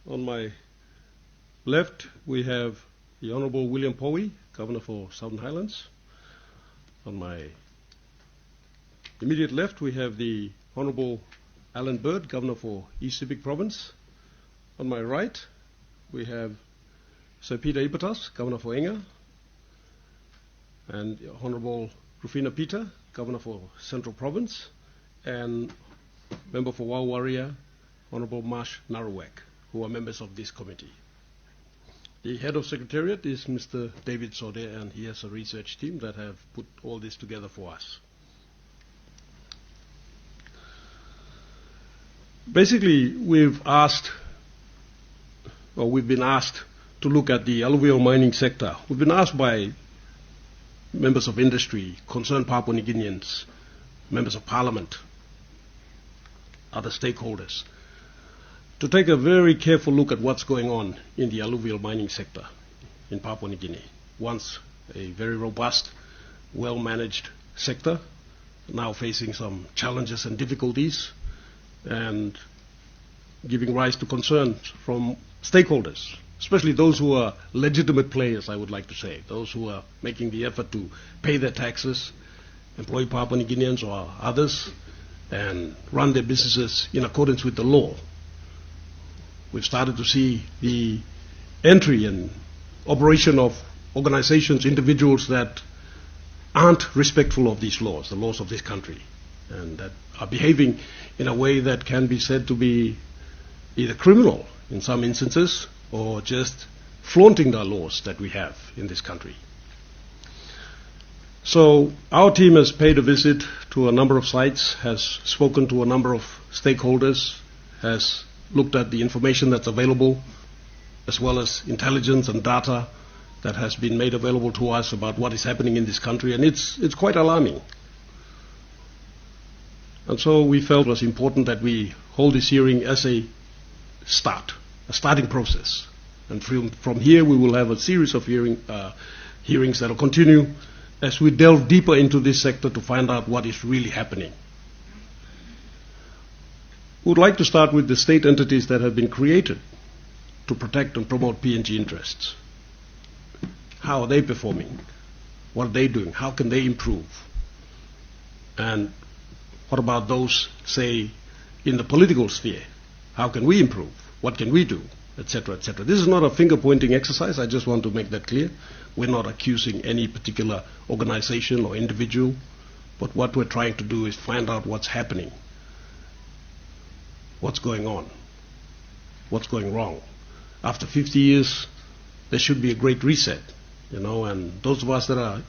On my left, we have the Honourable William Powey, Governor for Southern Highlands. On my immediate left, we have the Honourable Allan Bird, Governor for East Sepik Province. On my right, we have Sir Peter Ipatas, Governor for Enga, and Honourable Rufina Peter, Governor for Central Province, and Member for Wawaria, Honourable Marsh Narawak, who are members of this committee. The head of Secretariat is Mr. David Sode, and he has a research team that have put all this together for us. Basically, we've been asked to look at the alluvial mining sector. We've been asked by members of industry, concerned Papua New Guineans, members of parliament, other stakeholders, to take a very careful look at what's going on in the alluvial mining sector in Papua New Guinea. Once a very robust, well-managed sector, now facing some challenges and difficulties, and giving rise to concerns from stakeholders, especially those who are legitimate players, I would like to say, those who are making the effort to pay their taxes, employ Papua New Guineans or others, and run their businesses in accordance with the law. We've started to see the entry and operation of organizations, individuals that aren't respectful of these laws, the laws of this country, and that are behaving in a way that can be said to be either criminal in some instances or just flaunting the laws that we have in this country. So our team has paid a visit to a number of sites, has spoken to a number of stakeholders, has looked at the information that's available, as well as intelligence and data that has been made available to us about what is happening in this country, and it's quite alarming. And so we felt it was important that we hold this hearing as a starting process. And from here we will have a series of hearings that will continue as we delve deeper into this sector to find out what is really happening. We would like to start with the state entities that have been created to protect and promote PNG interests. How are they performing? What are they doing? How can they improve? And what about those, say, in the political sphere? How can we improve? What can we do? Etc., etc. This is not a finger-pointing exercise. I just want to make that clear. We're not accusing any particular organization or individual, but what we're trying to do is find out what's happening, what's going on, what's going wrong. After 50 years, there should be a great reset, and those of us that are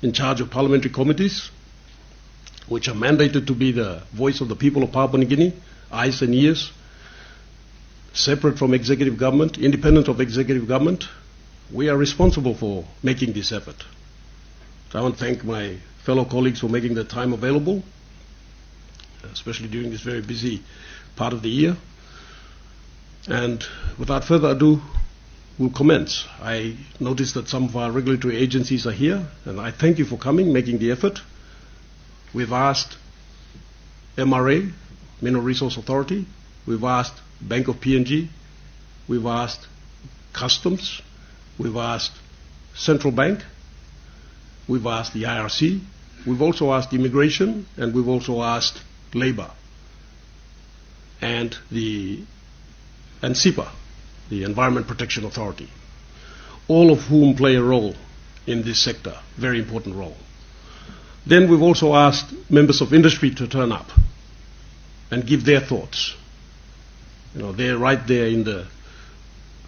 in charge of parliamentary committees, which are mandated to be the voice of the people of Papua New Guinea, eyes and ears, separate from executive government, independent of executive government, we are responsible for making this effort. So I want to thank my fellow colleagues for making the time available, especially during this very busy part of the year. And without further ado, we'll commence. I noticed that some of our regulatory agencies are here, and I thank you for coming, making the effort. We've asked MRA, Mineral Resource Authority. We've asked Bank of PNG. We've asked Customs. We've asked Central Bank. We've asked the IRC. We've also asked Immigration, and we've also asked Labour and SIPA, the Environment Protection Authority, all of whom play a role in this sector, very important role. Then we've also asked members of industry to turn up and give their thoughts. They're right there in the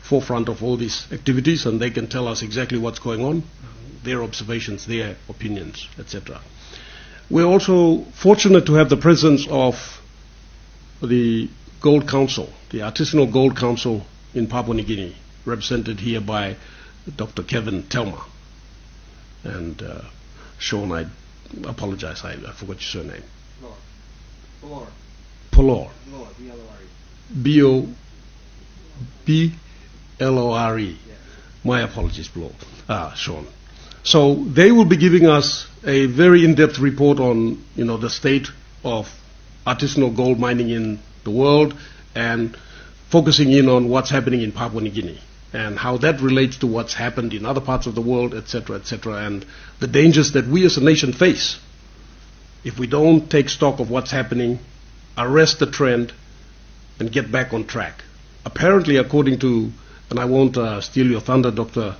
forefront of all these activities, and they can tell us exactly what's going on, their observations, their opinions, etc. We're also fortunate to have the presence of the Gold Council, the Artisanal Gold Council in Papua New Guinea, represented here by Dr. Kevin Telma. And Sean, I apologize, I forgot your surname. Polor. B-O-B-L-O-R-E. My apologies, Sean. So they will be giving us a very in-depth report on, the state of artisanal gold mining in the world, and focusing in on what's happening in Papua New Guinea and how that relates to what's happened in other parts of the world, etc., and the dangers that we as a nation face if we don't take stock of what's happening, arrest the trend, and get back on track. Apparently, according to, and I won't steal your thunder, Dr.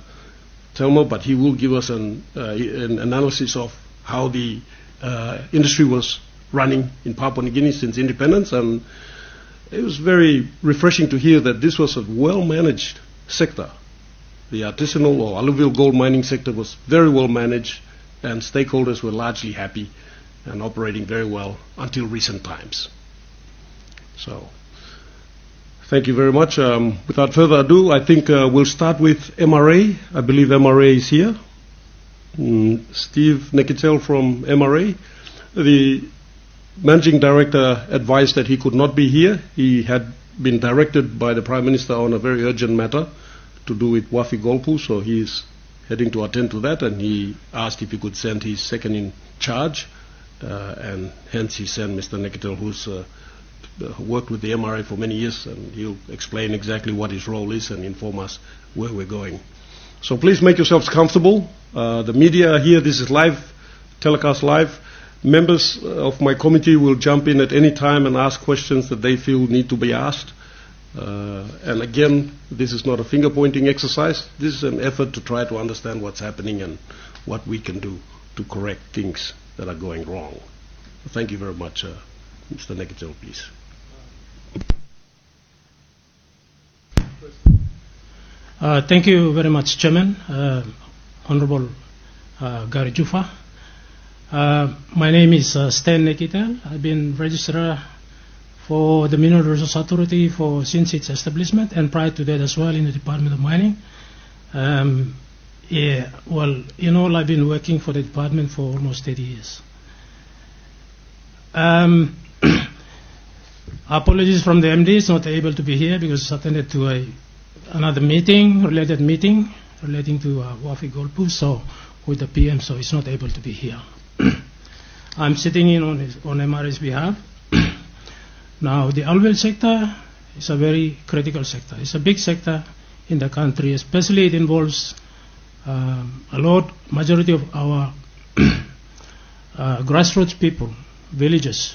Telmo, but he will give us an analysis of how the industry was running in Papua New Guinea since independence, and it was very refreshing to hear that this was a well-managed sector. The artisanal or alluvial gold mining sector was very well managed, and stakeholders were largely happy and operating very well until recent times. So, thank you very much. Without further ado, I think we'll start with MRA. I believe MRA is here. Steve Nekitel from MRA. The Managing Director advised that he could not be here. He had been directed by the Prime Minister on a very urgent matter to do with Wafi Golpu, so he's heading to attend to that, and he asked if he could send his second in charge, and hence he sent Mr. Nekitel, who's worked with the MRA for many years, and he'll explain exactly what his role is and inform us where we're going. So please make yourselves comfortable. The media are here. This is live, telecast live. Members of my committee will jump in at any time and ask questions that they feel need to be asked. And again, this is not a finger-pointing exercise. This is an effort to try to understand what's happening and what we can do to correct things that are going wrong. Thank you very much. Mr. Nekitel, please. Thank you very much, Chairman, Honorable Gary Juffa. My name is Stan Nekitel. I've been registrar for the Mineral Resource Authority since its establishment, and prior to that as well in the Department of Mining. I've been working for the department for almost 30 years. Apologies from the MD, is not able to be here because he's attended to another related meeting relating to Wafi Golpu, so with the PM, so he's not able to be here. I'm sitting in on MRA's behalf. Now, the alluvial sector is a very critical sector. It's a big sector in the country, especially it involves majority of our grassroots people, villages.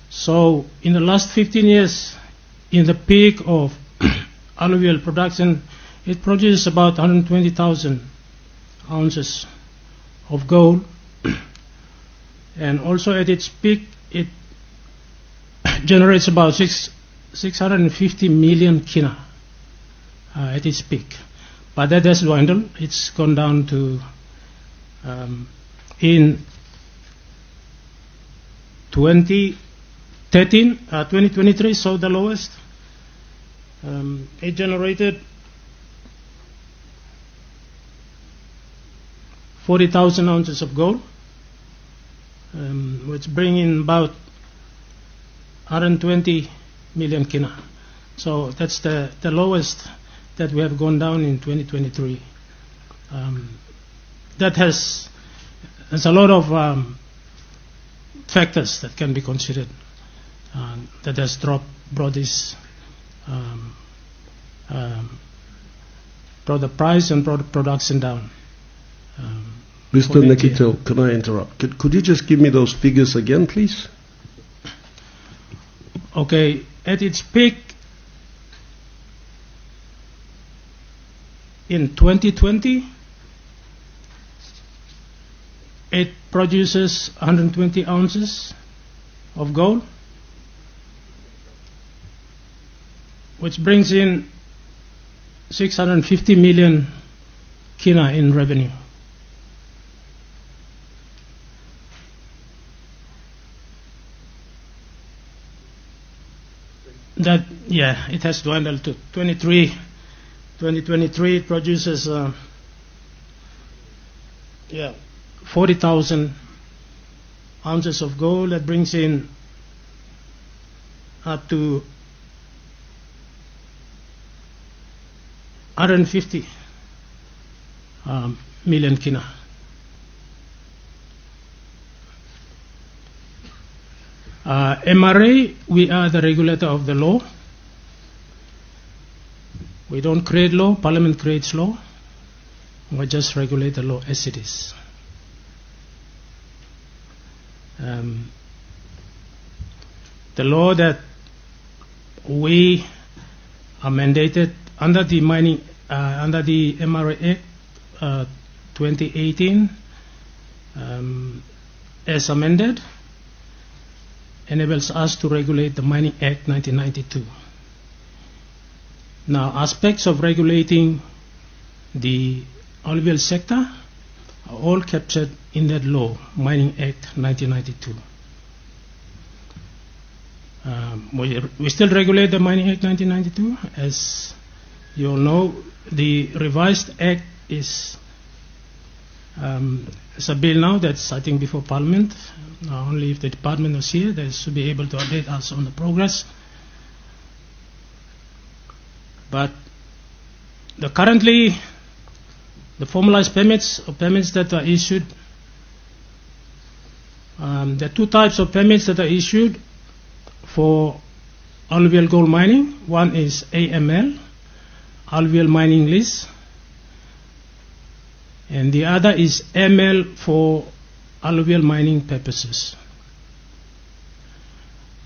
So, in the last 15 years, in the peak of alluvial production, it produces about 120,000 ounces of gold, and also at its peak, it generates about 650 million kina at its peak. But that has dwindled. It's gone down to, in 2023, so the lowest. It generated 40,000 ounces of gold, which bring in about 120 million kina. So that's the lowest that we have gone down in 2023. There's a lot of factors that can be considered that has brought this brought the price and brought production down. Mr. Nekitel, can I interrupt? Could you just give me those figures again, please? Okay, at its peak in 2020, it produces 120 ounces of gold, which brings in 650 million kina in revenue. It has dwindled to 2023 it produces 40,000 ounces of gold. That brings in up to 150 million kina. MRA, we are the regulator of the law. We don't create law, Parliament creates law. We just regulate the law as it is. The law that we are mandated under the MRA Act 2018, as amended, enables us to regulate the Mining Act 1992. Now, aspects of regulating the alluvial sector are all captured in that law, Mining Act 1992. We still regulate the Mining Act 1992. As you all know, the revised act is a bill now that's, I think, before Parliament. Only if the department was here, they should be able to update us on the progress. But currently, the formalized permits, or permits that are issued, there are two types of permits that are issued for alluvial gold mining. One is AML, alluvial mining lease, and the other is ML for alluvial mining purposes.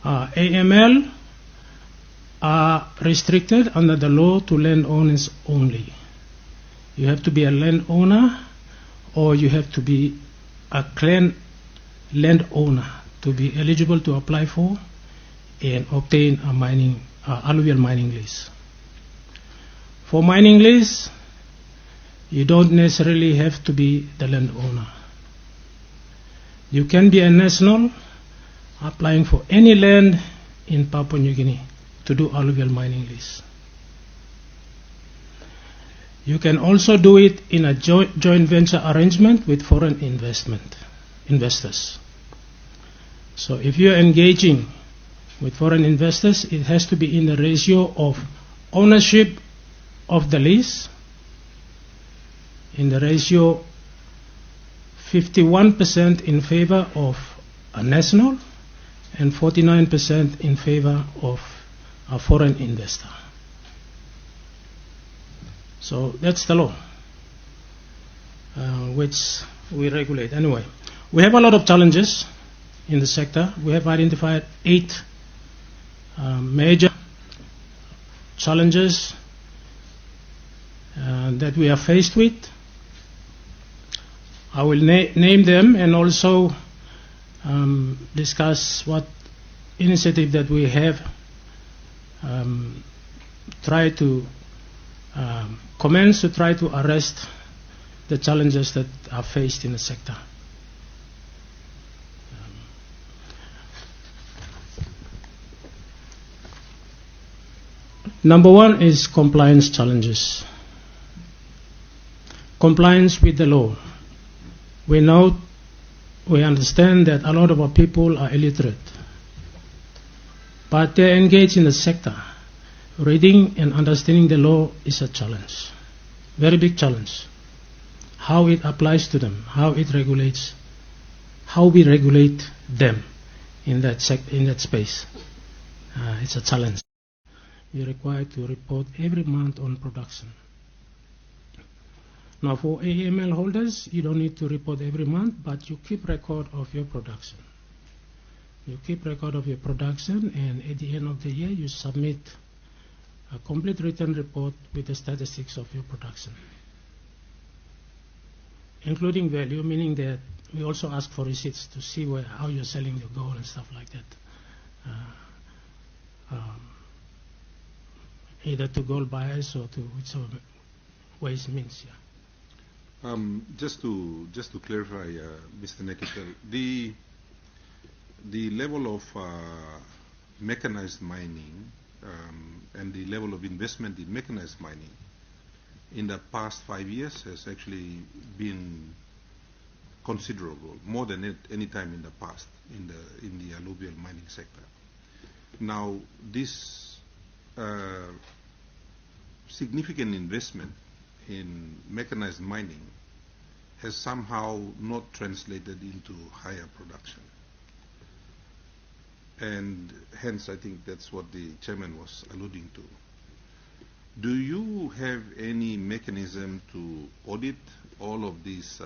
AML are restricted under the law to landowners only. You have to be a landowner, or you have to be a clan landowner to be eligible to apply for and obtain a alluvial mining lease. For mining lease, you don't necessarily have to be the landowner. You can be a national applying for any land in Papua New Guinea to do alluvial mining lease. You can also do it in a joint venture arrangement with foreign investors. So if you're engaging with foreign investors, it has to be in the ratio of ownership of the lease, in the ratio 51% in favor of a national and 49% in favor of a foreign investor. So that's the law which we regulate. Anyway, we have a lot of challenges in the sector. We have identified 8 major challenges that we are faced with. I will name them and also discuss what initiative that we have tried to commence to try to arrest the challenges that are faced in the sector. Number one is compliance challenges. Compliance with the law. We understand that a lot of our people are illiterate, but they're engaged in the sector. Reading and understanding the law is a challenge, very big challenge. How it applies to them, how it regulates, how we regulate them in that space. It's a challenge. You're required to report every month on production. Now for AML holders, you don't need to report every month, but you keep record of your production. You keep record of your production, and at the end of the year, you submit a complete written report with the statistics of your production, including value, meaning that we also ask for receipts to see how you're selling your gold and stuff like that, either to gold buyers or to whichever ways means. Yeah. Just to clarify, Mr. Nekitel, the level of mechanized mining and the level of investment in mechanized mining in the past 5 years has actually been considerable, more than any time in the past in the alluvial mining sector. Now, this significant investment in mechanized mining has somehow not translated into higher production. And hence, I think that's what the chairman was alluding to. Do you have any mechanism to audit all of these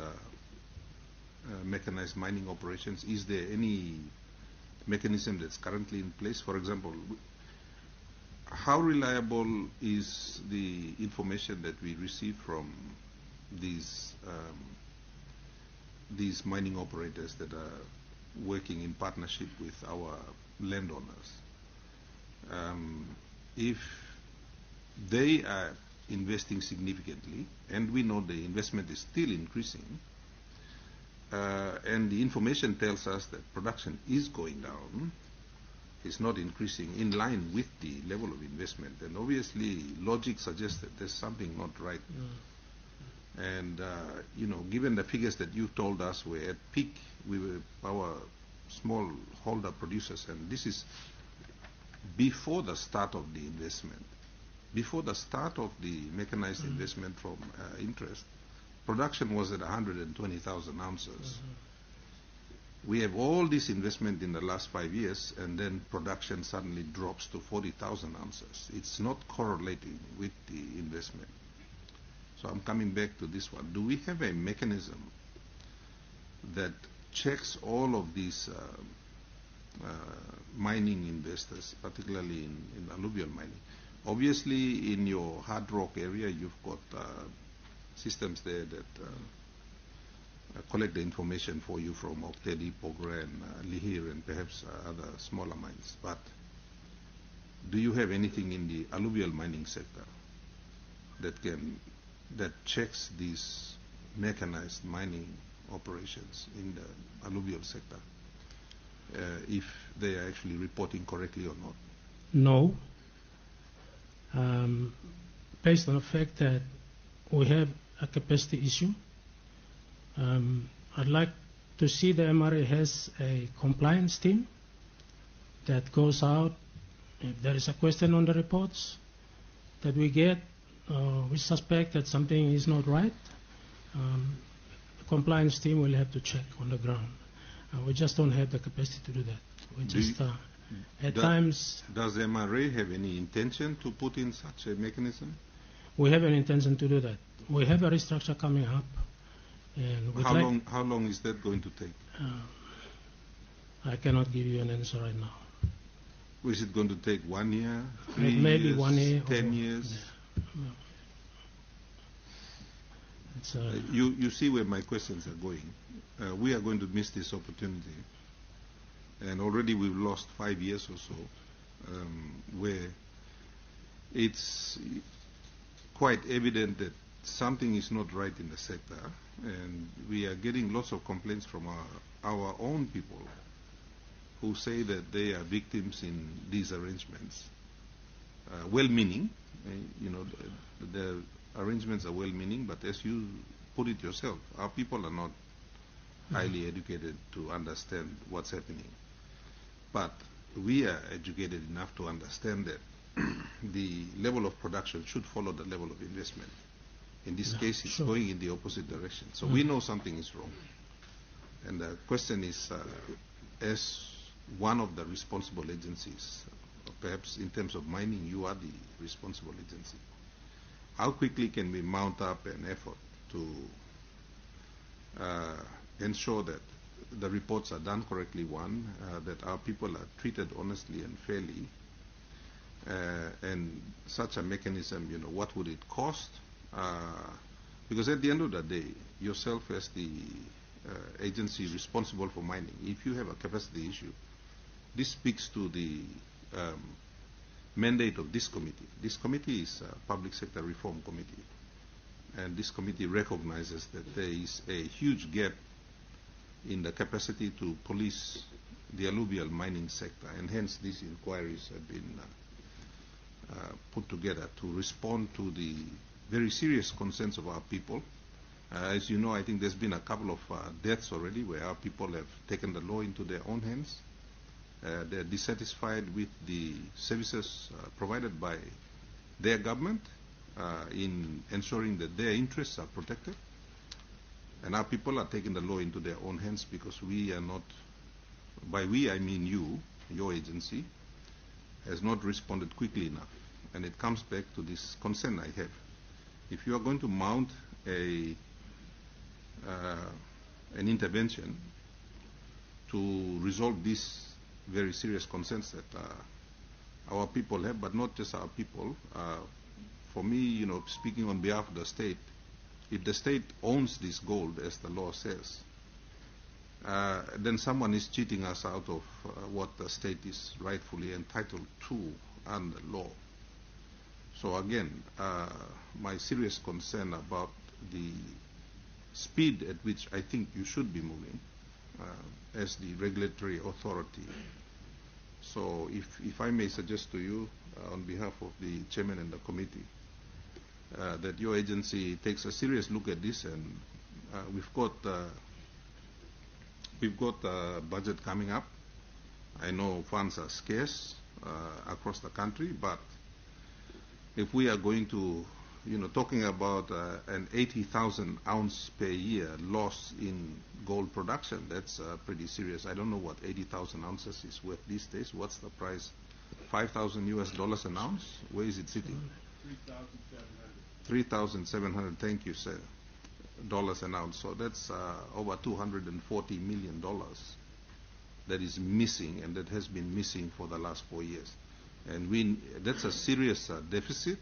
mechanized mining operations? Is there any mechanism that's currently in place? For example, how reliable is the information that we receive from these mining operators that are working in partnership with our landowners? If they are investing significantly, and we know the investment is still increasing, and the information tells us that production is going down, it's not increasing in line with the level of investment, then obviously logic suggests that there's something not right. And given the figures that you told us were at peak, we were our small holder producers, and this is before the start of the investment. Before the start of the mechanized investment from interest, production was at 120,000 ounces. We have all this investment in the last 5 years, and then production suddenly drops to 40,000 ounces. It's not correlating with the investment. So I'm coming back to this one. Do we have a mechanism that checks all of these mining investors, particularly in alluvial mining? Obviously, in your hard rock area, you've got systems there that collect the information for you from Oktedi, Pogra, and Lihir, and perhaps other smaller mines. But do you have anything in the alluvial mining sector that checks these mechanized mining operations in the alluvial sector, if they are actually reporting correctly or not? No. Based on the fact that we have a capacity issue, I'd like to see the MRA has a compliance team that goes out if there is a question on the reports that we get, we suspect that something is not right. The compliance team will have to check on the ground. We just don't have the capacity to do that. We just at times. Does MRA have any intention to put in such a mechanism? We have an intention to do that. We have a restructure coming up. And how long is that going to take? I cannot give you an answer right now. Is it going to take 1 year, 3 maybe years, 1 year, 10 years? Yeah. You see where my questions are going. We are going to miss this opportunity, and already we've lost 5 years or so, where it's quite evident that something is not right in the sector, and we are getting lots of complaints from our own people who say that they are victims in these arrangements. Well-meaning, the arrangements are well-meaning, but as you put it yourself, our people are not highly educated to understand what's happening. But we are educated enough to understand that the level of production should follow the level of investment. In this case, it's going in the opposite direction. So we know something is wrong. And the question is, as one of the responsible agencies, perhaps in terms of mining, you are the responsible agency. How quickly can we mount up an effort to ensure that the reports are done correctly, that our people are treated honestly and fairly, and such a mechanism, what would it cost? Because at the end of the day, yourself as the agency responsible for mining, if you have a capacity issue, this speaks to the mandate of this committee. This committee is a public sector reform committee, and this committee recognizes that there is a huge gap in the capacity to police the alluvial mining sector, and hence these inquiries have been put together to respond to the very serious concerns of our people. As you know, I think there's been a couple of deaths already where our people have taken the law into their own hands. They're dissatisfied with the services provided by their government in ensuring that their interests are protected. And our people are taking the law into their own hands because we are not, by we I mean you, your agency, has not responded quickly enough. and it comes back to this concern I have. If you are going to mount an intervention to resolve these very serious concerns that our people have, but not just our people. For me, speaking on behalf of the state, if the state owns this gold, as the law says, then someone is cheating us out of what the state is rightfully entitled to under law. So again, my serious concern about the speed at which I think you should be moving as the regulatory authority. So if I may suggest to you, on behalf of the chairman and the committee, that your agency takes a serious look at this, and we've got a budget coming up. I know funds are scarce across the country, but if we are going to, talking about an 80,000 ounce per year loss in gold production, that's pretty serious. I don't know what 80,000 ounces is worth these days. What's the price? $5,000 an ounce? Where is it sitting? 3,700. Thank you, sir. Dollars an ounce. So that's over $240 million that is missing, and that has been missing for the last 4 years. And that's a serious deficit.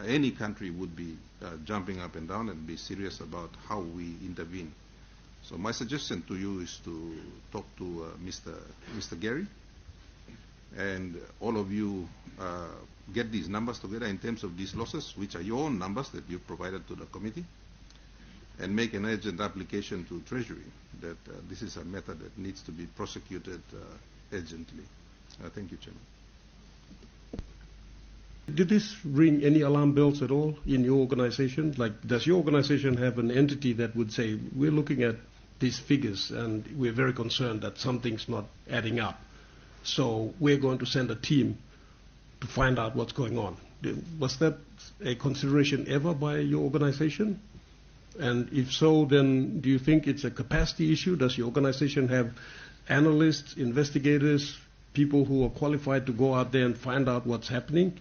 Any country would be jumping up and down and be serious about how we intervene. So my suggestion to you is to talk to Mr. Gary, and all of you get these numbers together in terms of these losses, which are your own numbers that you've provided to the committee, and make an urgent application to Treasury that this is a matter that needs to be prosecuted urgently. Thank you, Chairman. Did this ring any alarm bells at all in your organization? Like, does your organization have an entity that would say, we're looking at these figures and we're very concerned that something's not adding up, so we're going to send a team to find out what's going on? Was that a consideration ever by your organization? And if so, then do you think it's a capacity issue? Does your organization have analysts, investigators, people who are qualified to go out there and find out what's happening?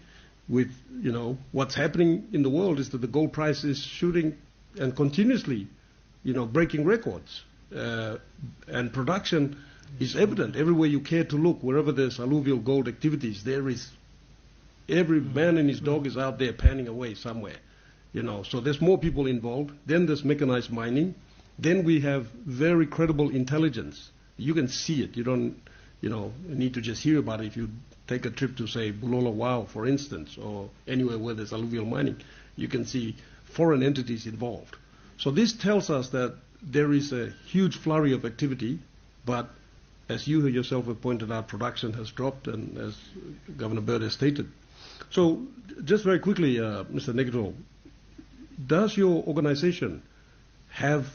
With, what's happening in the world is that the gold price is shooting and continuously, breaking records. And production is evident. Everywhere you care to look, wherever there's alluvial gold activities, there is, every man and his dog is out there panning away somewhere. So there's more people involved. Then there's mechanized mining. Then we have very credible intelligence. You can see it. You don't, need to just hear about it. If you take a trip to, say, Bulola Wow, for instance, or anywhere where there's alluvial mining, you can see foreign entities involved. So this tells us that there is a huge flurry of activity, but as you yourself have pointed out, production has dropped, and as Governor Bird has stated. So just very quickly, Mr. Negro, does your organization have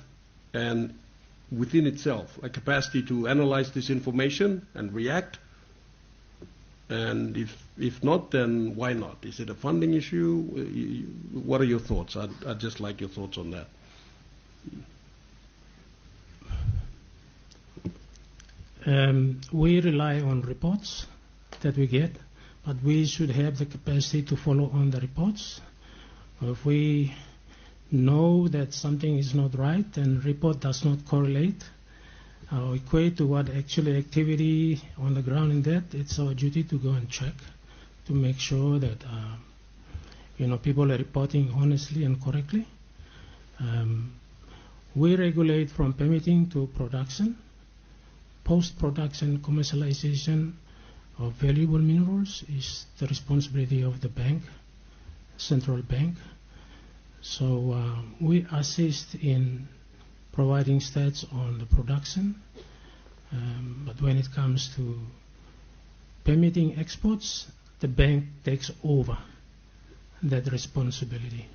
within itself a capacity to analyze this information and react? And if not, then why not? Is it a funding issue? What are your thoughts? I'd just like your thoughts on that. We rely on reports that we get, but we should have the capacity to follow on the reports. If we know that something is not right and report does not correlate or equate to what actually activity on the ground in that, it's our duty to go and check to make sure that people are reporting honestly and correctly. We regulate from permitting to production, post-production commercialization of valuable minerals is the responsibility of the bank, central bank. So we assist in providing stats on the production, but when it comes to permitting exports, the bank takes over that responsibility.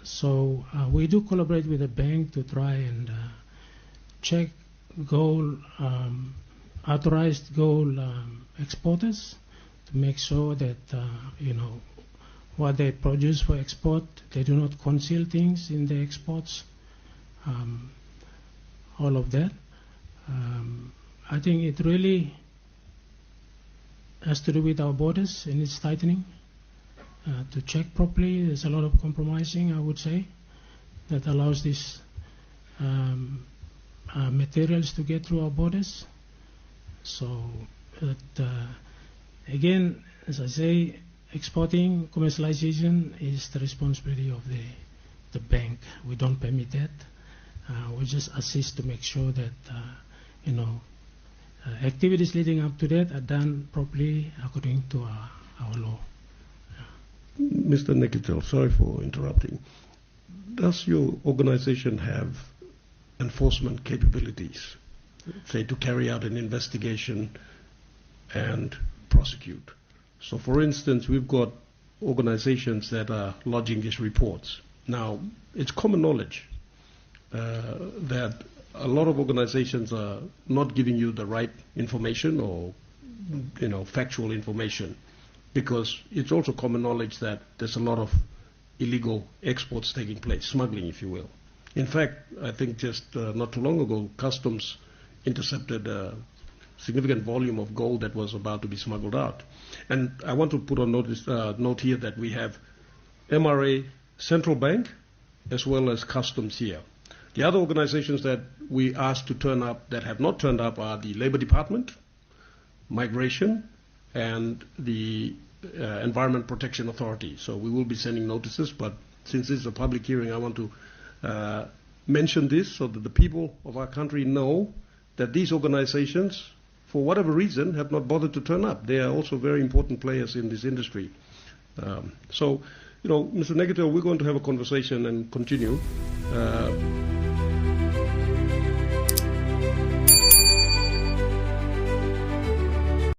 So we do collaborate with the bank to try and check gold, authorized gold exporters to make sure that, what they produce for export, they do not conceal things in their exports. All of that. I think it really has to do with our borders and its tightening. To check properly, there's a lot of compromising, I would say, that allows these materials to get through our borders. So, again, as I say, exporting, commercialization is the responsibility of the bank. We don't permit that. We just assist to make sure that, activities leading up to that are done properly according to our law. Mr. Nekitel, sorry for interrupting. Does your organization have enforcement capabilities, say, to carry out an investigation and prosecute? So, for instance, we've got organizations that are lodging these reports. Now, it's common knowledge that a lot of organizations are not giving you the right information or, factual information, because it's also common knowledge that there's a lot of illegal exports taking place, smuggling, if you will. In fact, I think just not too long ago, customs intercepted a significant volume of gold that was about to be smuggled out. And I want to put on note here that we have MRA Central Bank as well as customs here. The other organizations that we asked to turn up that have not turned up are the Labor Department, Migration, and the Environment Protection Authority. So we will be sending notices, but since this is a public hearing, I want to mention this so that the people of our country know that these organizations, for whatever reason, have not bothered to turn up. They are also very important players in this industry. So, Mr. Nekitel, we're going to have a conversation and continue.